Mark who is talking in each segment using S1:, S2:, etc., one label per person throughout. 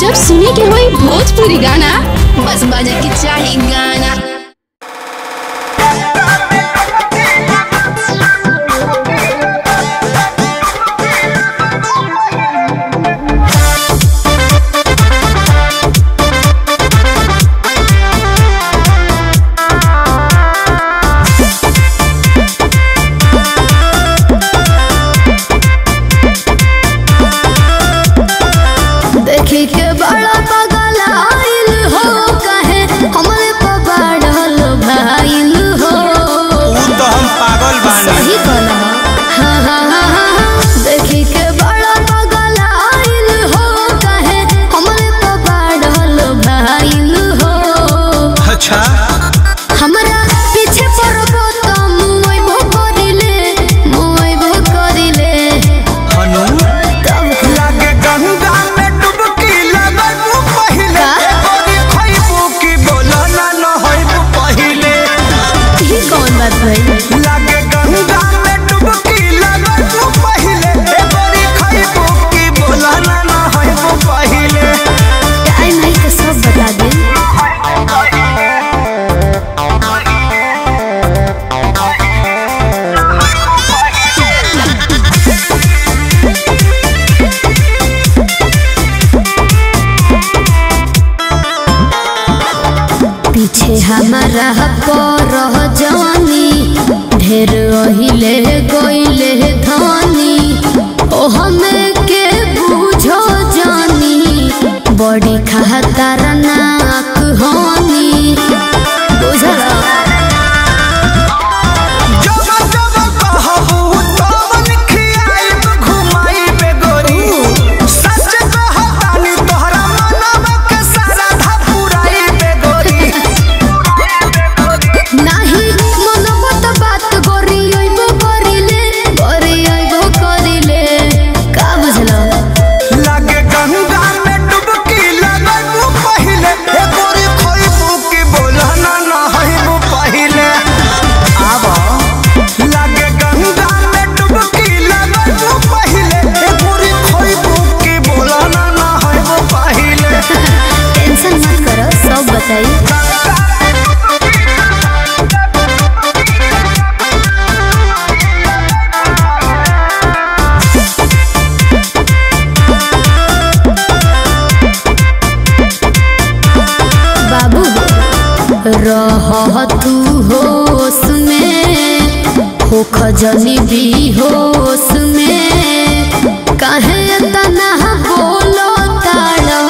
S1: जब सुने के होई भोजपुरी गाना बस बजे के चाही गाना।
S2: देखी के बड़ा पागल आइल हो कहे हमरे पबाड़ल भाइल हो।
S3: तो हम पागल बानी।
S2: सही कहला। हाँ हाँ हाँ हाँ देखी के बड़ा पागल आइल हो कहे हमरे पबाड़ल भाइल हो।
S3: अच्छा
S2: हमरा पीछे पड़बो तो मुइबो करिले
S3: हनु
S2: तब
S3: लागे गंगा में डुबकी लगबू पहिले गोरी खइबू की बोला ना नहइबू पहिले।
S2: ई कौन बात भई?
S3: लागे गंगा में डुबकी लगबू पहिले गोरी खइबू की बोला ना नहइबू पहिले।
S2: टाइम है तो सब बता दे। पीछे हमारा पर जानी ढेर ओहिले गोइले धानी ओ हमें के बुझो जानी बड़ी खतरनाक हानी बुझला।
S3: जब जब कहबू तवन खियाइब घुमाइबे गोरी सच कहतानी तोहरा मनवा के सारा धा पुराइबे गोरी।
S2: नाही मनोबत बात गोरी आइबो करिले का बुझला।
S3: लागे गंगा में डुबकी लगबू पहिले ए गोरी खइबू की बोला ना नहइबू पहिले। आबा लागे गंगा में डुबकी लगबू पहिले ए गोरी खइबू की बोला ना नहइबू पहिले।
S2: टेंशन मत करो सब बताई। बाबू रह तू होश में हो खजनी भी होश में काहे तना बोलो ताड़ो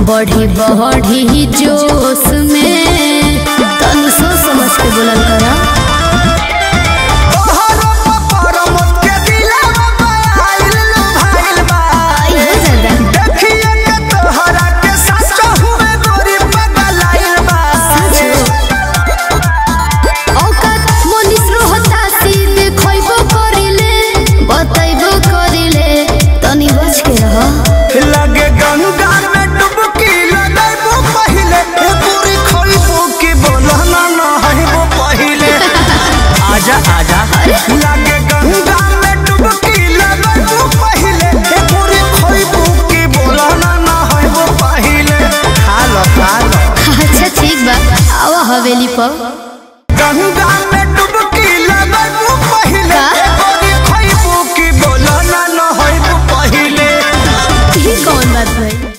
S2: बढ़ी जोश में तनु सोच समझ के बोलल करा।
S3: तोहरो पपर मत के दिलवा आइल भाइल बा
S2: आई हो दादा
S3: देखिए के तोहरा के सच हुए गोरी पगलाइल बा।
S2: औकात मनीष रोहता सीधे खइबो करिले बतइबो करिले तनी बच के रह।
S3: लागे गंगा में डुबकी लगबू पहिले ए पूरी खइबू की बोला ना नहइबू पहिले। आजा आजा लागे गंगा में डुबकी लगबू पहिले ए पूरी खइबू की बोला ना नहइबू पहिले। खा लो
S2: अच्छा ठीक बा आवा हवेली पर।
S3: गंगा में डुबकी लगबू पहिले ए पूरी खइबू की बोला ना नहइबू पहिले।
S2: ई कौन बात भई?